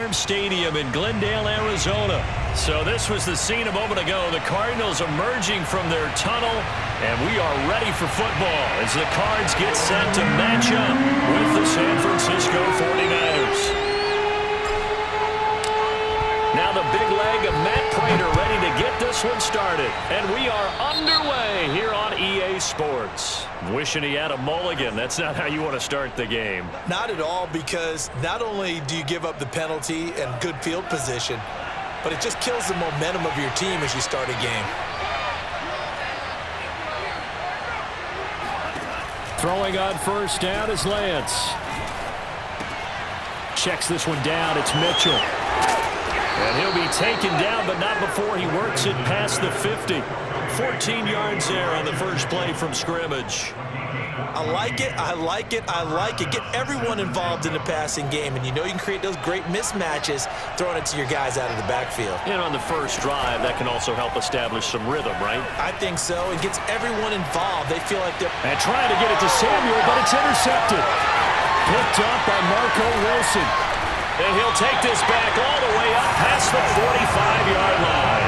Farm Stadium in Glendale, Arizona. So this was the scene a moment ago. The Cardinals emerging from their tunnel, and we are ready for football as the Cards get set to match up with the San Francisco 49ers. Now the big leg of Matt Prater ready to get this one started. And we are underway here on EA Sports. Wishing he had a mulligan. That's not how you want to start the game. Not at all, because not only do you give up the penalty and good field position, but it just kills the momentum of your team as you start a game. Throwing on first down is Lance. Checks this one down. It's Mitchell. And he'll be taken down, but not before he works it past the 50. 14 yards there on the first play from scrimmage. I like it, I like it, I like it. Get everyone involved in the passing game, and you know you can create those great mismatches throwing it to your guys out of the backfield. And on the first drive, that can also help establish some rhythm, right? I think so. It gets everyone involved. They feel like they're... And trying to get it to Samuel, but it's intercepted. Picked up by Marco Wilson. And he'll take this back all the way up past the 45-yard line.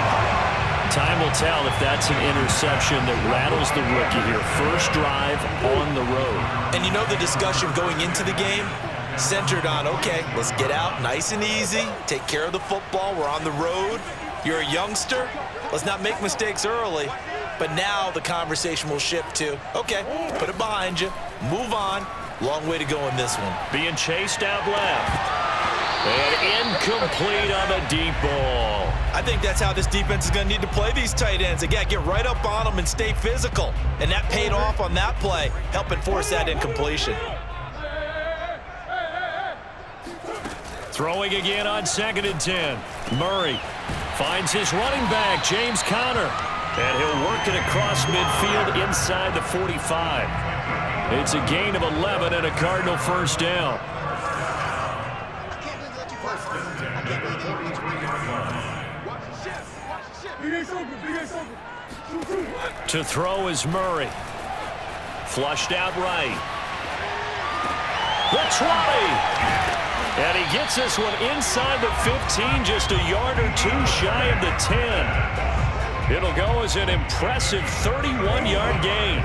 Time will tell if that's an interception that rattles the rookie here. First drive on the road. And you know the discussion going into the game? Centered on, okay, let's get out nice and easy, take care of the football, we're on the road. You're a youngster, let's not make mistakes early. But now the conversation will shift to, okay, put it behind you, move on. Long way to go in this one. Being chased out left. And incomplete on the deep ball. I think that's how this defense is going to need to play these tight ends. Again, get right up on them and stay physical. And that paid off on that play, helping force that incompletion. Throwing again on 2nd and 10. Murray finds his running back, James Conner. And he'll work it across midfield inside the 45. It's a gain of 11 and a Cardinal first down. To throw is Murray. Flushed out right. The 20. And he gets this one inside the 15, just a yard or two shy of the 10. It'll go as an impressive 31-yard gain.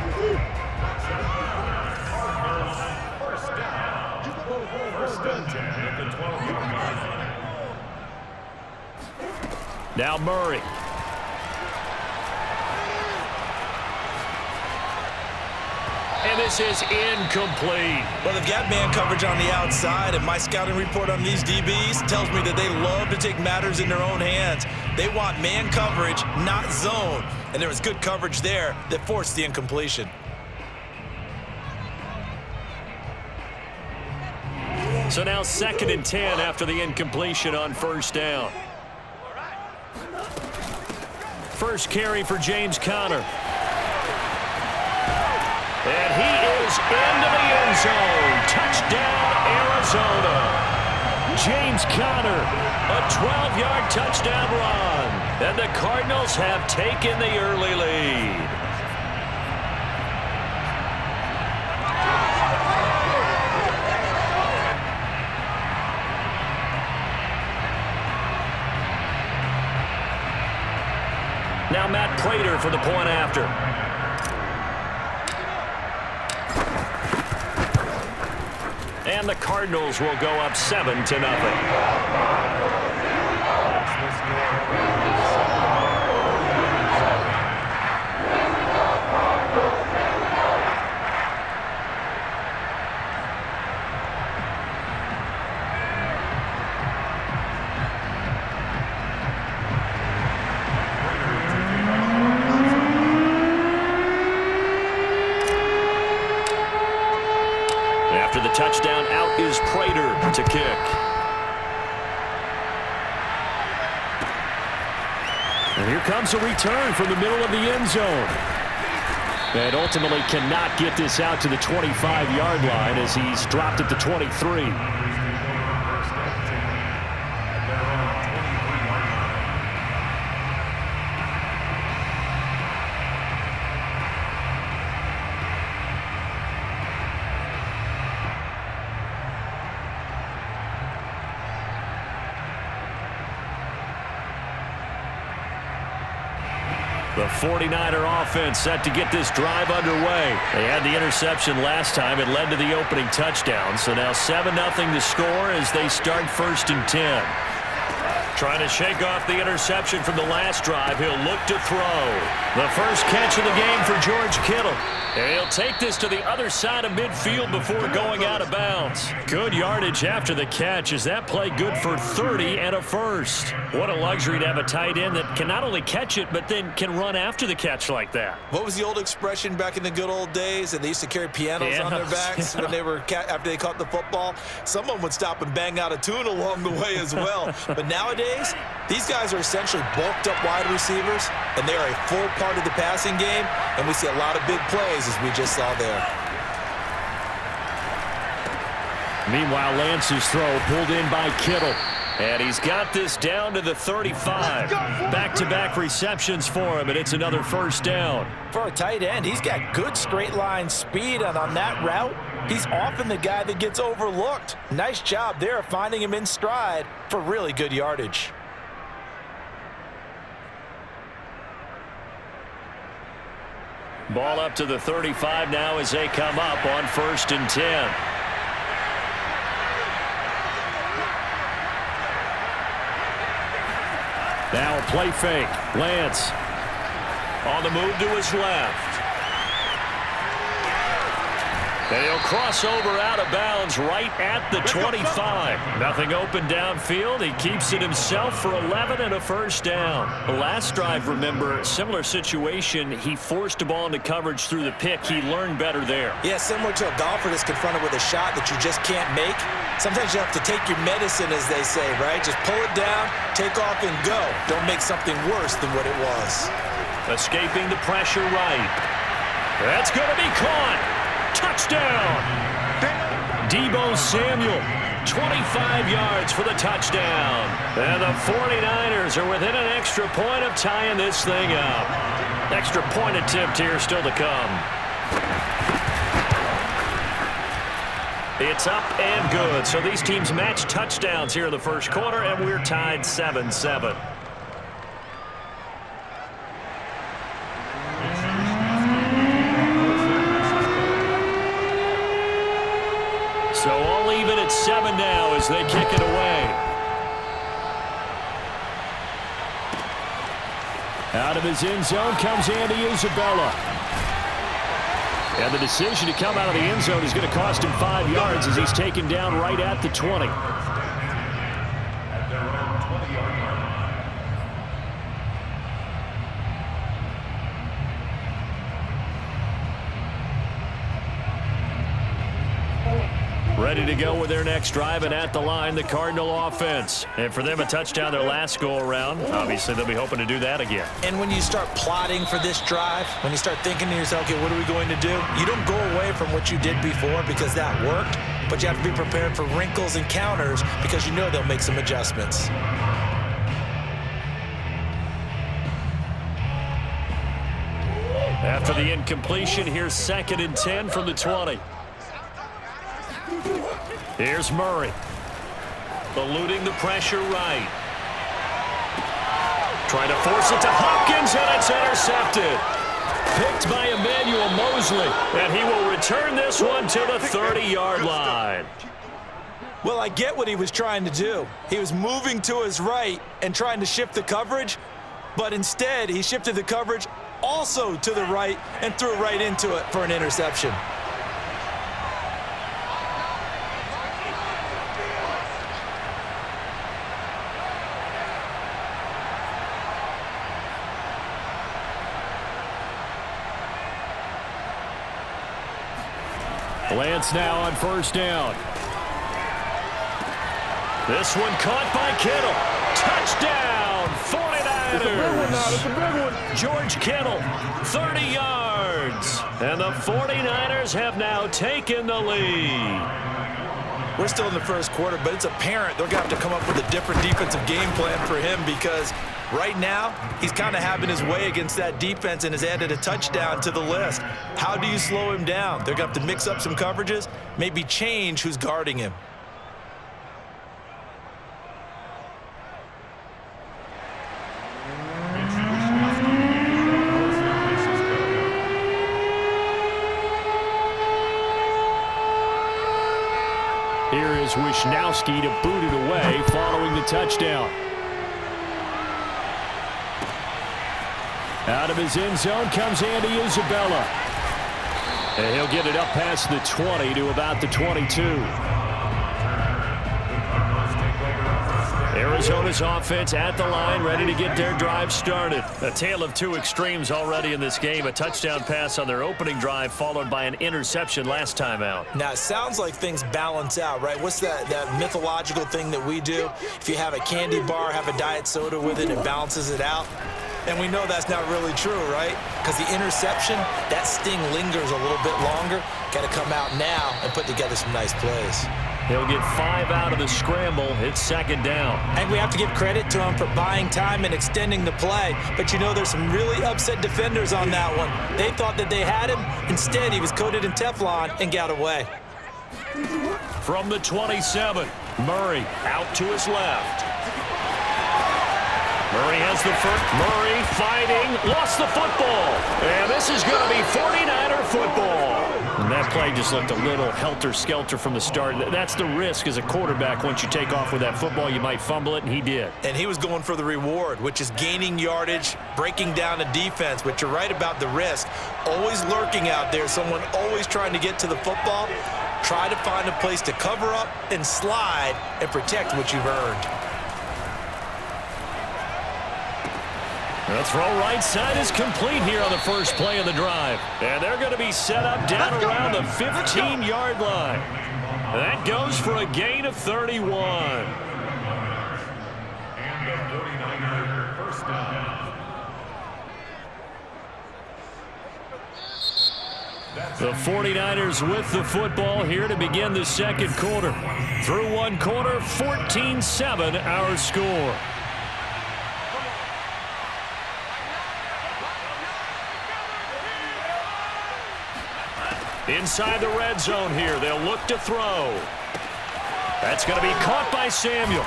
Now Murray. And this is incomplete. Well, they've got man coverage on the outside, and my scouting report on these DBs tells me that they love to take matters in their own hands. They want man coverage, not zone. And there was good coverage there that forced the incompletion. So now 2nd and 10 after the incompletion on first down. First carry for James Conner. And he is into the end zone. Touchdown, Arizona. James Conner, a 12-yard touchdown run. And the Cardinals have taken the early lead. Now Matt Prater for the point after. And the Cardinals will go up 7-0. After the touchdown, out is Prater to kick. And here comes a return from the middle of the end zone. And ultimately cannot get this out to the 25-yard line as he's dropped at the 23. The 49er offense set to get this drive underway. They had the interception last time. It led to the opening touchdown. So now 7-0 to score as they start 1st and 10. Trying to shake off the interception from the last drive. He'll look to throw. The first catch of the game for George Kittle. And he'll take this to the other side of midfield before going out of bounds. Good yardage after the catch. Is that play good for 30 and a first? What a luxury to have a tight end that can not only catch it, but then can run after the catch like that. What was the old expression back in the good old days? And they used to carry pianos on their backs when they were after they caught the football. Someone would stop and bang out a tune along the way as well. But nowadays, these guys are essentially bulked up wide receivers, and they are a full part of the passing game, and we see a lot of big plays as we just saw there. Meanwhile, Lance's throw pulled in by Kittle. And he's got this down to the 35. Back-to-back receptions for him, and it's another first down. For a tight end, he's got good straight-line speed, and on that route, he's often the guy that gets overlooked. Nice job there finding him in stride for really good yardage. Ball up to the 35 now as they come up on 1st and 10. Now a play fake. Lance on the move to his left. And he'll cross over out of bounds right at the 25. Nothing open downfield. He keeps it himself for 11 and a first down. The last drive, remember, similar situation. He forced the ball into coverage through the pick. He learned better there. Yeah, similar to a golfer that's confronted with a shot that you just can't make. Sometimes you have to take your medicine, as they say, right? Just pull it down, take off, and go. Don't make something worse than what it was. Escaping the pressure right. That's going to be caught. Touchdown! Deebo Samuel, 25 yards for the touchdown. And the 49ers are within an extra point of tying this thing up. Extra point attempt here still to come. It's up and good. So these teams match touchdowns here in the first quarter, and we're tied 7-7. So all even at 7 now as they kick it away. Out of his end zone comes Andy Isabella. And the decision to come out of the end zone is going to cost him 5 yards as he's taken down right at the 20. Ready to go with their next drive, and at the line, the Cardinal offense. And for them, a touchdown their last go-around. Obviously, they'll be hoping to do that again. And when you start plotting for this drive, when you start thinking to yourself, okay, what are we going to do? You don't go away from what you did before because that worked, but you have to be prepared for wrinkles and counters because you know they'll make some adjustments. After the incompletion, here's 2nd and 10 from the 20. Here's Murray. Eluding the pressure right. Trying to force it to Hopkins, and it's intercepted. Picked by Emmanuel Mosley, and he will return this one to the 30-yard line. Well, I get what he was trying to do. He was moving to his right and trying to shift the coverage, but instead he shifted the coverage also to the right and threw right into it for an interception. Lance now on first down. This one caught by Kittle. Touchdown, 49ers. It's a big one now. It's a big one. George Kittle, 30 yards. And the 49ers have now taken the lead. We're still in the first quarter, but it's apparent they're going to have to come up with a different defensive game plan for him because right now he's kind of having his way against that defense and has added a touchdown to the list. How do you slow him down? They're going to have to mix up some coverages, maybe change who's guarding him. Wishnowsky to boot it away following the touchdown. Out of his end zone comes Andy Isabella. And he'll get it up past the 20 to about the 22. Arizona's offense at the line, ready to get their drive started. A tale of two extremes already in this game. A touchdown pass on their opening drive, followed by an interception last time out. Now, it sounds like things balance out, right? What's that mythological thing that we do? If you have a candy bar, have a diet soda with it, it balances it out. And we know that's not really true, right? Because the interception, that sting lingers a little bit longer. Got to come out now and put together some nice plays. He'll get 5 out of the scramble. It's second down. And we have to give credit to him for buying time and extending the play. But you know, there's some really upset defenders on that one. They thought that they had him. Instead, he was coated in Teflon and got away. From the 27, Murray out to his left. Murray has the first. Murray fighting, lost the football. And this is going to be 49er football. And that play just looked a little helter-skelter from the start. That's the risk as a quarterback. Once you take off with that football, you might fumble it, and he did. And he was going for the reward, which is gaining yardage, breaking down a defense. But you're right about the risk. Always lurking out there, someone always trying to get to the football. Try to find a place to cover up and slide and protect what you've earned. The throw right side is complete here on the first play of the drive. And they're going to be set up down around the 15-yard line. That goes for a gain of 31. And the 49er first down. The 49ers with the football here to begin the second quarter. Through one quarter, 14-7 our score. Inside the red zone here, they'll look to throw. That's going to be caught by Samuel.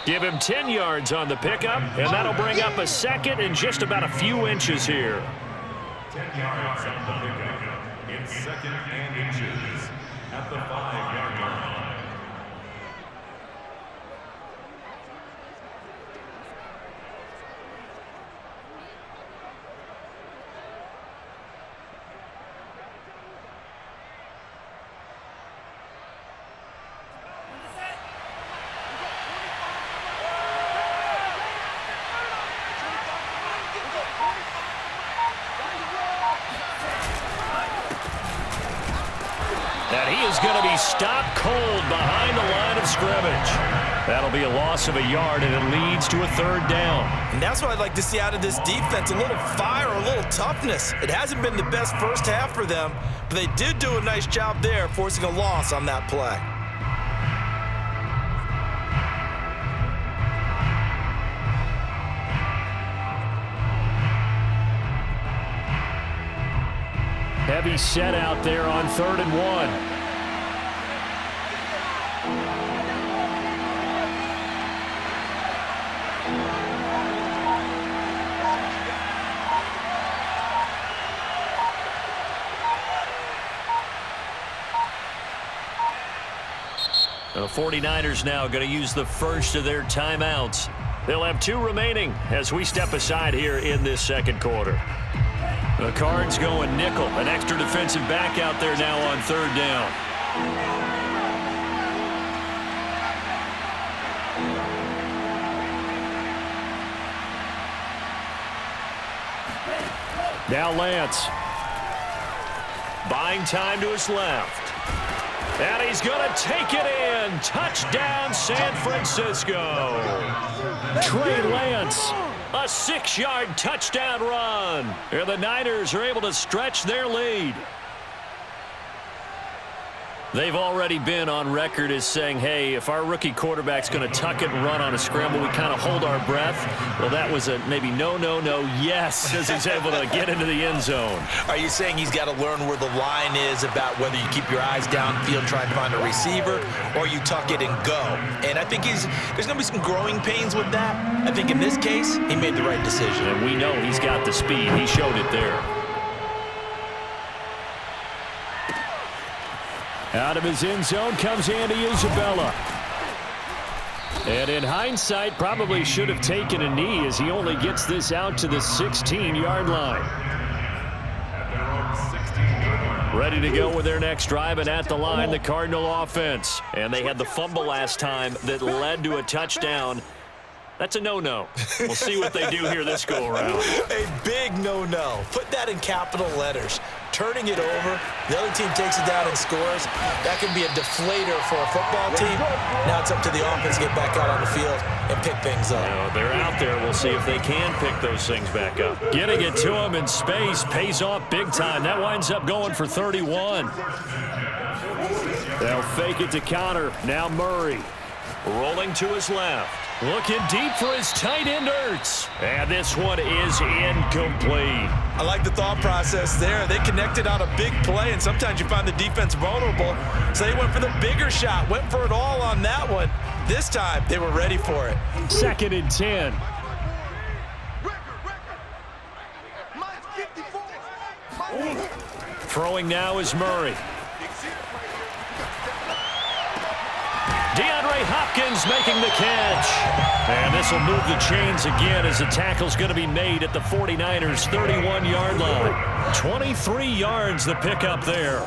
Give him 10 yards on the pickup, and that'll bring up a second and just about a few inches here. 10 yards on the pickup. It's second and inches at the 5-yard line. And he is going to be stopped cold behind the line of scrimmage. That'll be a loss of a yard, and it leads to a third down. And that's what I'd like to see out of this defense, a little fire, a little toughness. It hasn't been the best first half for them, but they did do a nice job there, forcing a loss on that play. Heavy set out there on 3rd and 1. The 49ers now going to use the first of their timeouts. They'll have 2 remaining as we step aside here in this second quarter. The Cards going nickel. An extra defensive back out there now on 3rd down. Now Lance. Buying time to his left. And he's going to take it in. Touchdown, San Francisco. Trey Lance. A 6-yard touchdown run. And the Niners are able to stretch their lead. They've already been on record as saying, hey, if our rookie quarterback's going to tuck it and run on a scramble, we kind of hold our breath. Well, that was a maybe no, yes, as he's able to get into the end zone. Are you saying he's got to learn where the line is about whether you keep your eyes downfield, try and find a receiver, or you tuck it and go? And I think there's going to be some growing pains with that. I think in this case, he made the right decision. And we know he's got the speed. He showed it there. Out of his end zone comes Andy Isabella. And in hindsight, probably should have taken a knee as he only gets this out to the 16-yard line. Ready to go with their next drive, and at the line, the Cardinal offense. And they had the fumble last time that led to a touchdown. That's a no-no. We'll see what they do here this go-around. A big no-no. Put that in capital letters. Turning it over, the other team takes it down and scores. That can be a deflator for a football team. Now it's up to the offense to get back out on the field and pick things up. They're out there. We'll see if they can pick those things back up. Getting it to him in space pays off big time. That winds up going for 31. They'll fake it to counter. Now Murray rolling to his left. Looking deep for his tight end, Ertz. And this one is incomplete. I like the thought process there. They connected on a big play, and sometimes you find the defense vulnerable. So they went for the bigger shot, went for it all on that one. This time, they were ready for it. 2nd and 10. Throwing now is Murray. DeAndre Hopkins making the catch. And this will move the chains again as the tackle's going to be made at the 49ers' 31-yard line. 23 yards the pickup there.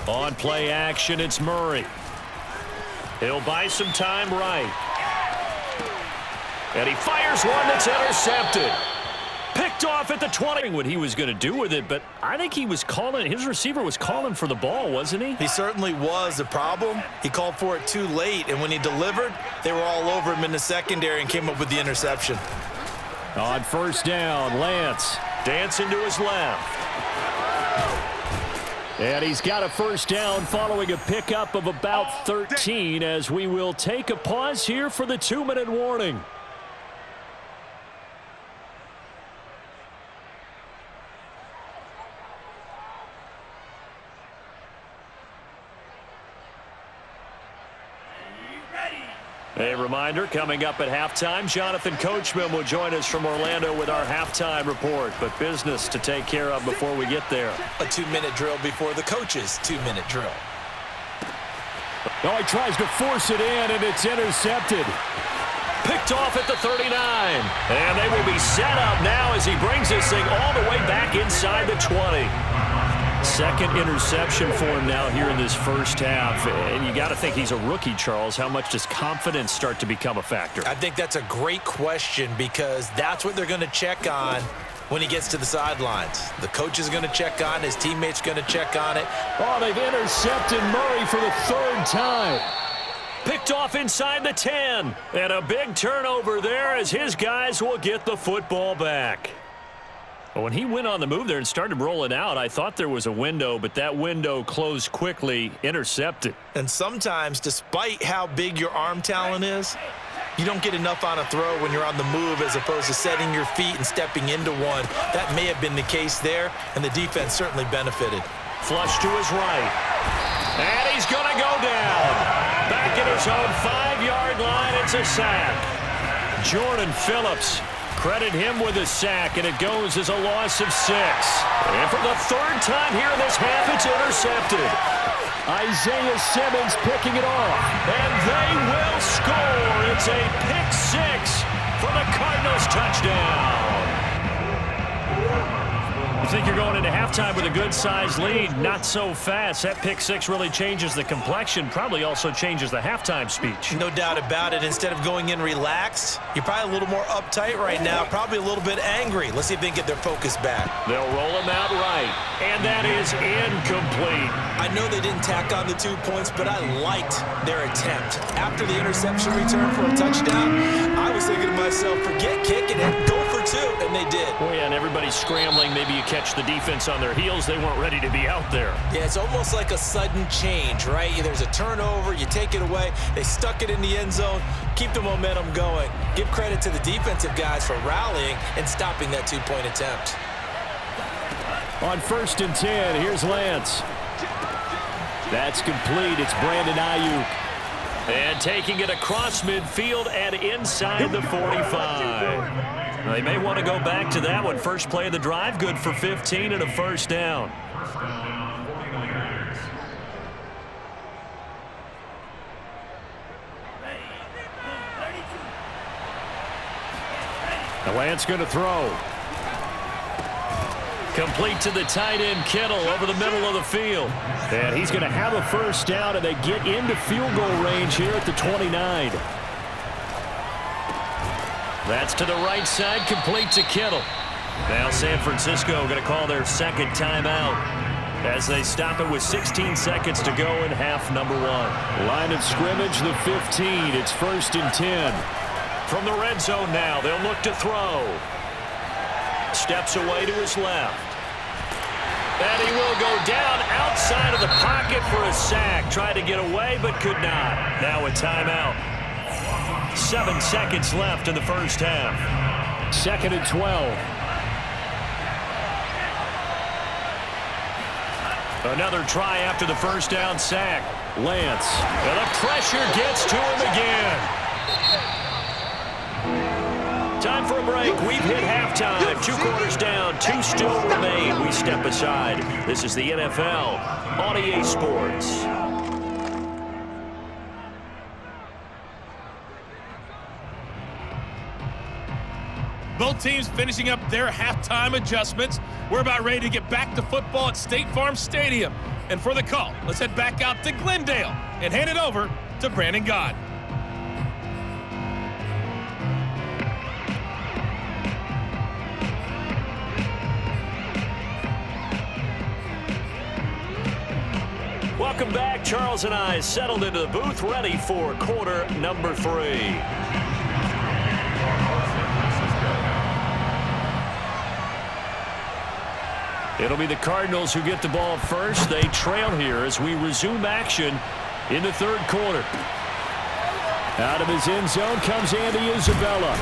On play action, it's Murray. He'll buy some time right. And he fires one that's intercepted. Picked off at the 20. What he was going to do with it, but I think he was calling, his receiver was calling for the ball, wasn't he? He certainly was. The problem, he called for it too late, and when he delivered, they were all over him in the secondary and came up with the interception. On 1st down, Lance dancing to his left. And he's got a 1st down following a pickup of about 13 as we will take a pause here for the 2-minute warning. A reminder, coming up at halftime, Jonathan Coachman will join us from Orlando with our halftime report. But business to take care of before we get there. A 2-minute drill before the coach's 2-minute drill. Oh, he tries to force it in, and it's intercepted. Picked off at the 39. And they will be set up now as he brings this thing all the way back inside the 20. 2nd interception for him now here in this 1st half. And you got to think he's a rookie, Charles. How much does confidence start to become a factor? I think that's a great question because that's what they're going to check on when he gets to the sidelines. The coach is going to check on, his teammates going to check on it. Oh, they've intercepted Murray for the 3rd time. Picked off inside the 10. And a big turnover there as his guys will get the football back. When he went on the move there and started rolling out, I thought there was a window, but that window closed quickly, intercepted. And sometimes, despite how big your arm talent is, you don't get enough on a throw when you're on the move as opposed to setting your feet and stepping into one. That may have been the case there, and the defense certainly benefited. Flush to his right. And he's going to go down. Back at his own 5-yard line, it's a sack. Jordan Phillips. Credit him with a sack, and it goes as a loss of 6. And for the 3rd time here in this half, it's intercepted. Isaiah Simmons picking it off, and they will score. It's a pick 6 for the Cardinals touchdown. You think you're going into halftime with a good-sized lead? Not so fast. That pick 6 really changes the complexion, probably also changes the halftime speech. No doubt about it. Instead of going in relaxed, you're probably a little more uptight right now, probably a little bit angry. Let's see if they can get their focus back. They'll roll him out right, and that is incomplete. I know they didn't tack on the 2 points, but I liked their attempt. After the interception return for a touchdown, I was thinking to myself, forget kicking it, go for 2, and they did. Oh, yeah, and everybody's scrambling. Maybe you catch the defense on their heels. They weren't ready to be out there. Yeah, it's almost like a sudden change, right? There's a turnover, you take it away, they stuck it in the end zone, keep the momentum going. Give credit to the defensive guys for rallying and stopping that 2-point attempt. On 1st and 10, here's Lance. That's complete. It's Brandon Ayuk. And taking it across midfield and inside the 45. They may want to go back to that one. First play of the drive, good for 15 and a first down. The Lance going to throw. Complete to the tight end, Kittle, over the middle of the field. And he's going to have a first down, and they get into field goal range here at the 29. That's to the right side, complete to Kittle. Now San Francisco going to call their second timeout as they stop it with 16 seconds to go in half number one. Line of scrimmage, the 15. It's 1st and 10. From the red zone now, they'll look to throw. Steps away to his left. And he will go down outside of the pocket for a sack. Tried to get away, but could not. Now a timeout. 7 seconds left in the first half. 2nd and 12. Another try after the first down sack. Lance. And the pressure gets to him again. Time for a break. We've hit halftime. 2 quarters down. 2 still remain. We step aside. This is the NFL on EA Sports. Both teams finishing up their halftime adjustments. We're about ready to get back to football at State Farm Stadium. And for the call, let's head back out to Glendale and hand it over to Brandon Gaudin. Welcome back. Charles and I settled into the booth, ready for quarter number 3. It'll be the Cardinals who get the ball first. They trail here as we resume action in the 3rd quarter. Out of his end zone comes Andy Isabella.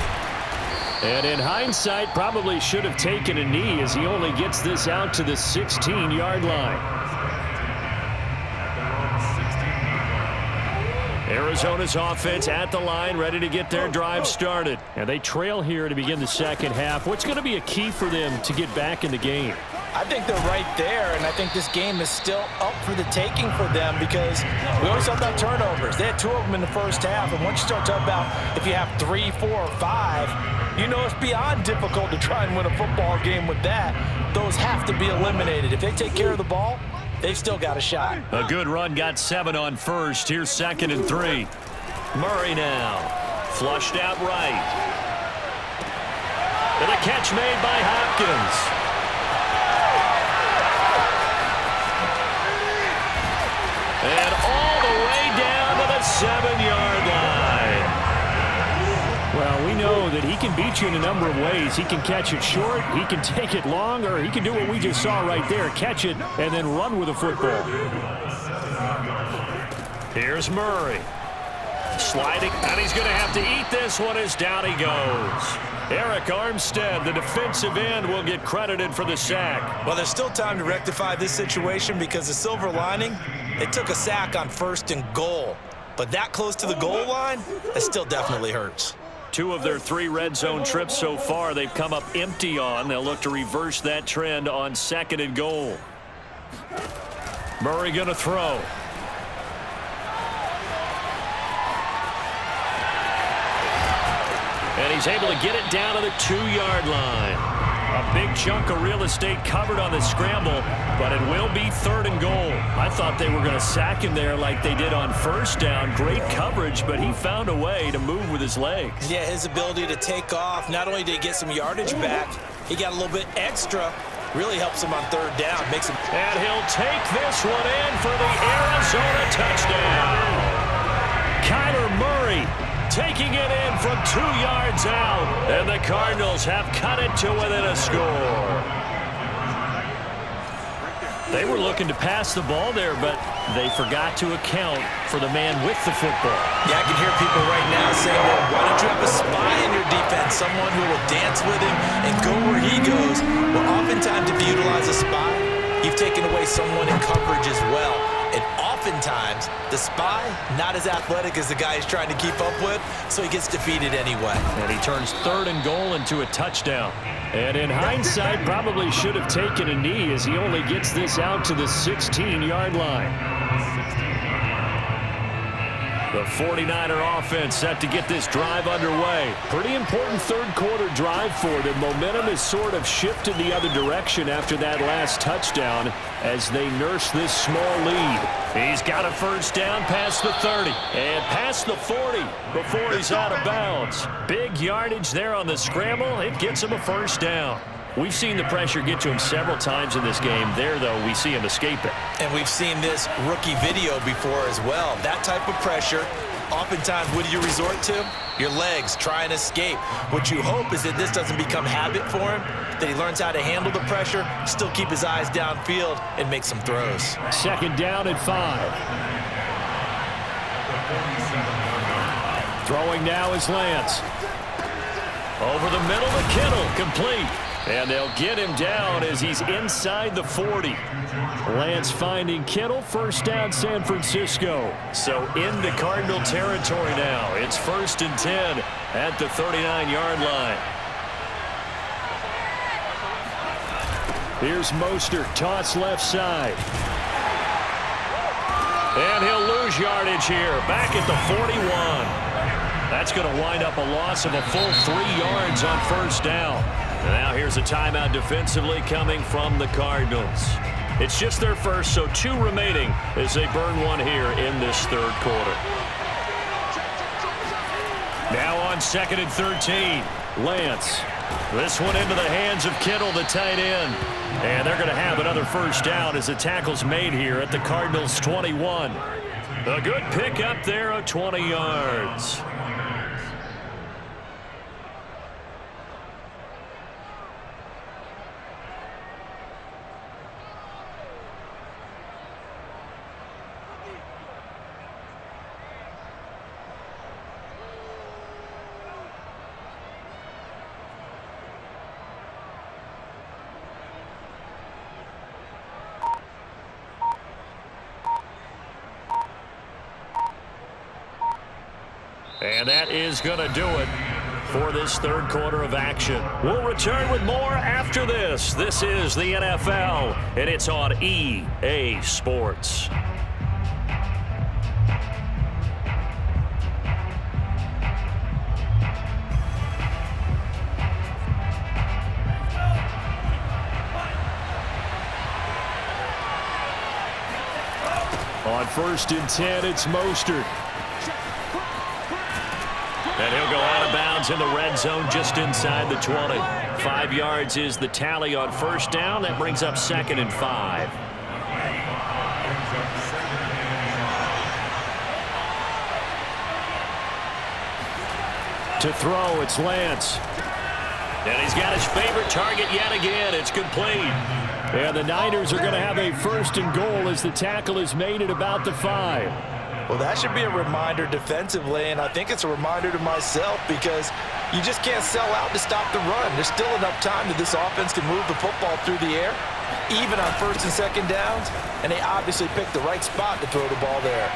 And in hindsight, probably should have taken a knee as he only gets this out to the 16-yard line. Arizona's offense at the line, ready to get their drive started. And they trail here to begin the second half. What's going to be a key for them to get back in the game? I think they're right there, and I think this game is still up for the taking for them because we always talk about turnovers. They had 2 of them in the first half, and once you start talking about if you have 3, 4, or 5, you know it's beyond difficult to try and win a football game with that. Those have to be eliminated. If they take care of the ball, they've still got a shot. A good run, got 7 on first. Here's 2nd and 3. Murray now. Flushed out right. And a catch made by Hopkins. And all the way down to the 7-yard line. Well, we know that he can beat you in a number of ways. He can catch it short, he can take it long, or he can do what we just saw right there, catch it and then run with the football. Here's Murray. Sliding, and he's going to have to eat this one as down he goes. Eric Armstead, the defensive end, will get credited for the sack. Well, there's still time to rectify this situation because the silver lining, they took a sack on 1st and goal. But that close to the goal line, that still definitely hurts. 2 of their 3 red zone trips so far, they've come up empty on. They'll look to reverse that trend on 2nd and goal. Murray going to throw. And he's able to get it down to the 2-yard line. A big chunk of real estate covered on the scramble, but it will be 3rd and goal. I thought they were going to sack him there like they did on 1st down. Great coverage, but he found a way to move with his legs. Yeah, his ability to take off, not only did he get some yardage back, he got a little bit extra. Really helps him on 3rd down. Makes him. And he'll take this one in for the Arizona touchdown. Kyler Murray taking it in from 2 yards out. And the Cardinals have cut it to within a score. They were looking to pass the ball there, but they forgot to account for the man with the football. Yeah, I can hear people right now saying, well, why don't you have a spy in your defense, someone who will dance with him and go where he goes? Well, oftentimes if you utilize a spy, you've taken away someone in coverage as well. And oftentimes, the spy, not as athletic as the guy he's trying to keep up with, so he gets defeated anyway. And he turns 3rd and goal into a touchdown. And in hindsight, probably should have taken a knee as he only gets this out to the 16-yard line. The 49er offense set to get this drive underway. Pretty important third-quarter drive for them. Momentum has sort of shifted the other direction after that last touchdown as they nurse this small lead. He's got a first down past the 30 and past the 40 before he's out of bounds. Big yardage there on the scramble. It gets him a first down. We've seen the pressure get to him several times in this game. There, though, we see him escape it. And we've seen this rookie video before as well. That type of pressure, oftentimes, what do you resort to? Your legs, try and escape. What you hope is that this doesn't become habit for him, that he learns how to handle the pressure, still keep his eyes downfield, and make some throws. 2nd down and 5. Throwing now is Lance. Over the middle to Kittle, complete. And they'll get him down as he's inside the 40. Lance finding Kittle, first down San Francisco. So into Cardinal territory now. It's 1st and 10 at the 39-yard line. Here's Mostert, toss left side. And he'll lose yardage here, back at the 41. That's going to wind up a loss of a full 3 yards on first down. Now here's a timeout defensively coming from the Cardinals. It's just their first, so 2 remaining as they burn one here in this third quarter. Now on 2nd and 13, Lance. This one into the hands of Kittle, the tight end. And they're going to have another first down as the tackle's made here at the Cardinals' 21. A good pick up there of 20 yards. And that is going to do it for this third quarter of action. We'll return with more after this. This is the NFL, and it's on EA Sports. On 1st and 10, it's Mostert. And he'll go out of bounds in the red zone just inside the 20. 5 yards is the tally on first down. That brings up 2nd and 5. To throw, it's Lance. And he's got his favorite target yet again. It's complete. And the Niners are going to have a 1st and goal as the tackle is made at about the 5. Well, that should be a reminder defensively, and I think it's a reminder to myself because you just can't sell out to stop the run. There's still enough time that this offense can move the football through the air, even on 1st and 2nd downs, and they obviously picked the right spot to throw the ball there.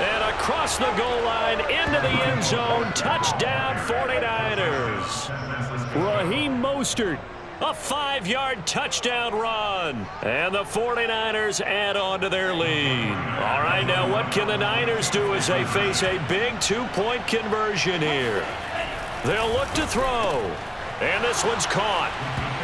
And across the goal line, into the end zone, touchdown 49ers. Raheem Mostert. A 5-yard touchdown run. And the 49ers add on to their lead. All right, now what can the Niners do as they face a big 2-point conversion here? They'll look to throw. And this one's caught.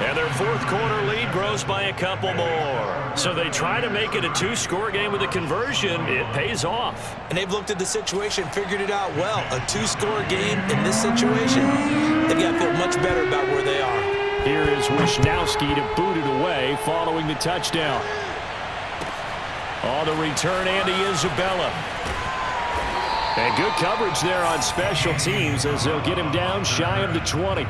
And their 4th quarter lead grows by a couple more. So they try to make it a 2-score game with a conversion. It pays off. And they've looked at the situation, figured it out well. A 2-score game in this situation, they've got to feel much better about where they are. Here is Wisnowski to boot it away following the touchdown. On the return, Andy Isabella. And good coverage there on special teams as they'll get him down shy of the 20.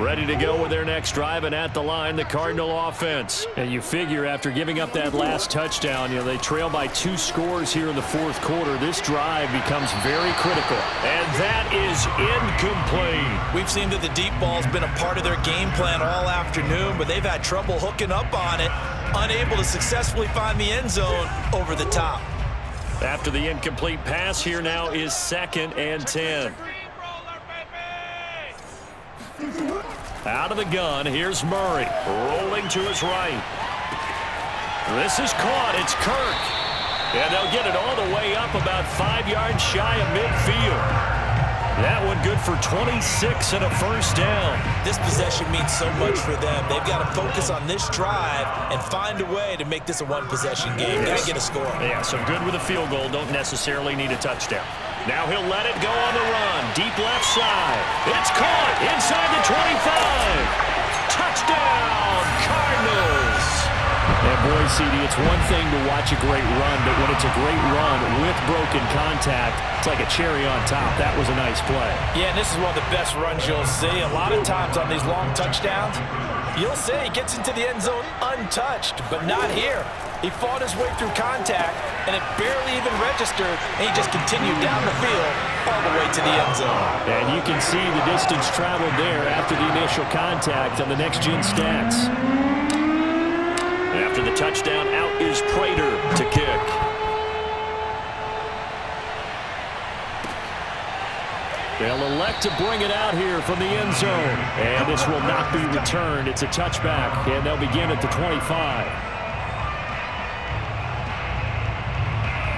Ready to go with their next drive, and at the line, the Cardinal offense. And you figure after giving up that last touchdown, they trail by 2 scores here in the fourth quarter. This drive becomes very critical. And that is incomplete. We've seen that the deep ball's been a part of their game plan all afternoon, but they've had trouble hooking up on it, unable to successfully find the end zone over the top. After the incomplete pass, here now is 2nd and 10. Out of the gun, here's Murray, rolling to his right. This is caught, it's Kirk. And they'll get it all the way up about 5 yards shy of midfield. That one good for 26 and a first down. This possession means so much for them. They've got to focus on this drive and find a way to make this a one-possession game. Got to get a score. Yeah, so good with a field goal. Don't necessarily need a touchdown. Now he'll let it go on the run. Deep left side. It's caught inside the 25. Touchdown, Cardinals. And boy, CD, it's one thing to watch a great run, but when it's a great run with broken contact, it's like a cherry on top. That was a nice play. Yeah, and this is one of the best runs you'll see. A lot of times on these long touchdowns, you'll see he gets into the end zone untouched, but not here. He fought his way through contact, and it barely even registered, and he just continued down the field all the way to the end zone. And you can see the distance traveled there after the initial contact on the next-gen stats. After the touchdown, out is Prater to kick. They'll elect to bring it out here from the end zone. And this will not be returned. It's a touchback, and they'll begin at the 25.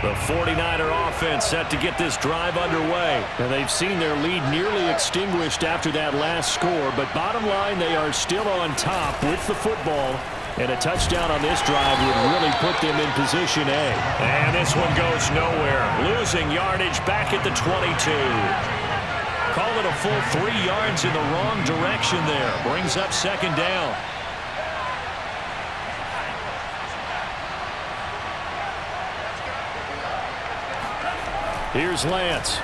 The 49er offense set to get this drive underway. And they've seen their lead nearly extinguished after that last score. But bottom line, they are still on top with the football. And a touchdown on this drive would really put them in position A. And this one goes nowhere. Losing yardage back at the 22. Call it a full 3 yards in the wrong direction there. Brings up 2nd down. Here's Lance.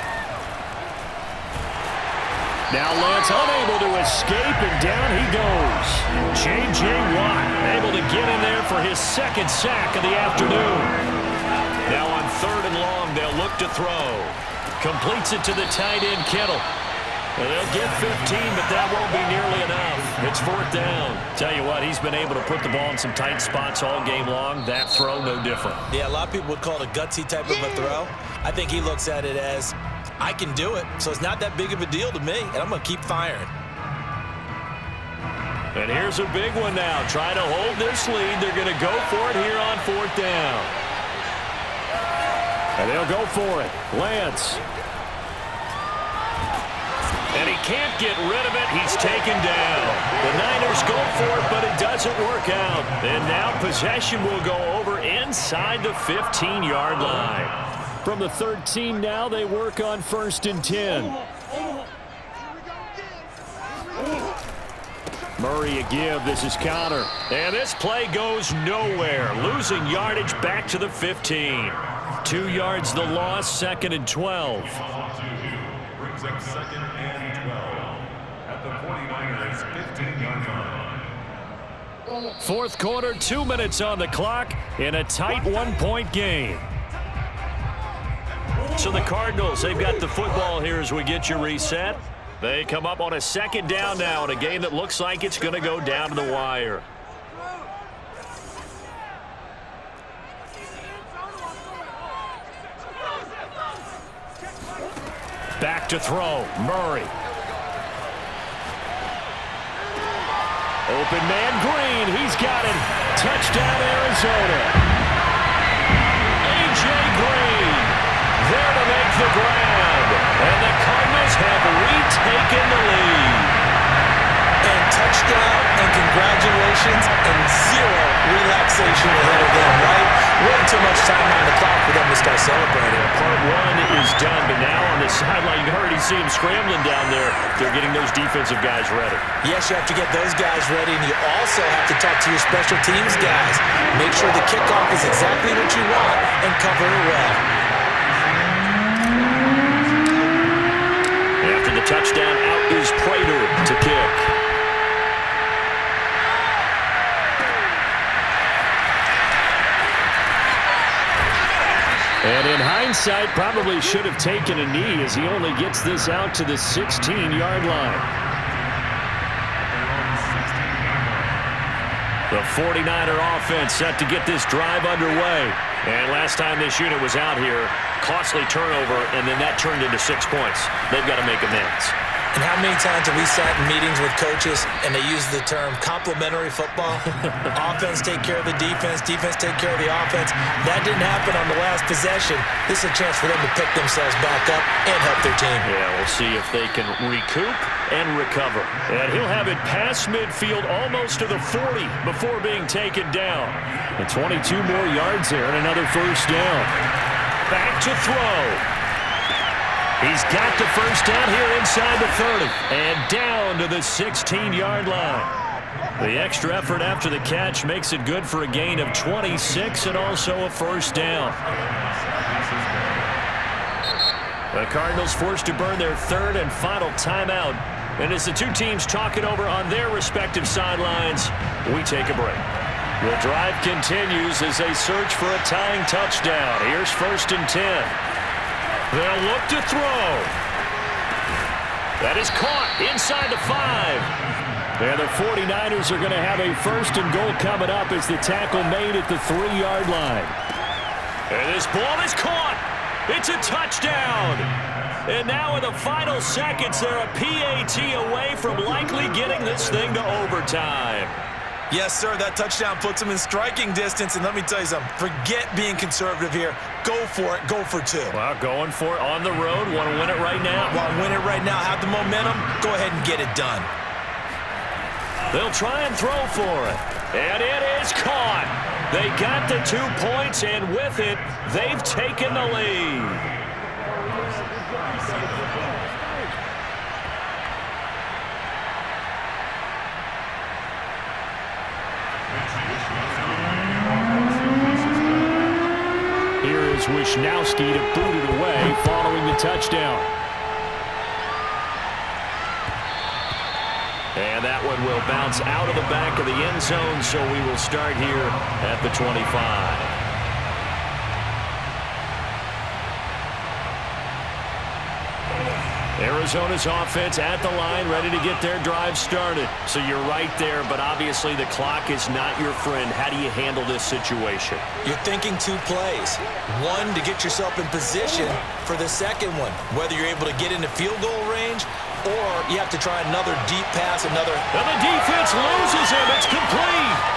Now Lance unable to escape, and down he goes. J.J. Watt able to get in there for his 2nd sack of the afternoon. Now on 3rd and long, they'll look to throw. Completes it to the tight end, Kittle. And they'll get 15, but that won't be nearly enough. It's 4th down. Tell you what, he's been able to put the ball in some tight spots all game long. That throw, no different. Yeah, a lot of people would call it a gutsy type of a throw. I think he looks at it as, I can do it, so it's not that big of a deal to me, and I'm going to keep firing. And here's a big one now. Trying to hold this lead. They're going to go for it here on 4th down. And they'll go for it. Lance. And he can't get rid of it. He's taken down. The Niners go for it, but it doesn't work out. And now possession will go over inside the 15-yard line. From the 13 now, they work on 1st and 10. Murray a give. This is Connor. And this play goes nowhere. Losing yardage back to the 15. 2 yards the loss, 2nd and 12. Brings up 2nd and 12 at the 49ers' 15-yard line. Fourth quarter, 2 minutes on the clock in a tight 1-point game. So the Cardinals, they've got the football here as we get you reset. They come up on a 2nd down now in a game that looks like it's going to go down to the wire. Back to throw, Murray. Open man Green, he's got it. Touchdown Arizona. A.J. Green there to make the grab. And the Cardinals have retaken the lead. And touchdown and congratulations and zero relaxation ahead of them, right? Way too much time on the clock for them to start celebrating. Part 1 is done, but now on the sideline, you already see him scrambling down there. They're getting those defensive guys ready. Yes, you have to get those guys ready, and you also have to talk to your special teams guys. Make sure the kickoff is exactly what you want and cover it well. After the touchdown, out is Prater to kick. And in hindsight, probably should have taken a knee as he only gets this out to the 16-yard line. The 49er offense set to get this drive underway. And last time this unit was out here, costly turnover, and then that turned into 6 points. They've got to make amends. And how many times have we sat in meetings with coaches and they use the term complementary football? Offense take care of the defense, defense take care of the offense. That didn't happen on the last possession. This is a chance for them to pick themselves back up and help their team. Yeah, we'll see if they can recoup and recover. And he'll have it past midfield almost to the 40 before being taken down. And 22 more yards there and another first down. Back to throw. He's got the first down here inside the 30 and down to the 16-yard line. The extra effort after the catch makes it good for a gain of 26 and also a first down. The Cardinals forced to burn their third and final timeout. And as the two teams talk it over on their respective sidelines, we take a break. The drive continues as they search for a tying touchdown. Here's 1st and 10. They'll look to throw. That is caught inside the 5. And the 49ers are going to have a 1st and goal coming up as the tackle made at the 3-yard line. And this ball is caught. It's a touchdown. And now in the final seconds, they're a PAT away from likely getting this thing to overtime. Yes, sir, that touchdown puts them in striking distance. And let me tell you something, forget being conservative here. Go for it. Go for 2. Well, going for it on the road. Want to win it right now? Want to win it right now, have the momentum, go ahead and get it done. They'll try and throw for it. And it is caught. They got the 2 points, and with it, they've taken the lead. Here is Wisnowski to boot it away following the touchdown. And that one will bounce out of the back of the end zone, so we will start here at the 25. Arizona's offense at the line, ready to get their drive started. So you're right there, but obviously the clock is not your friend. How do you handle this situation? You're thinking 2 plays. One, to get yourself in position for the second one, whether you're able to get into field goal range or you have to try another deep pass, And the defense loses him. It's complete.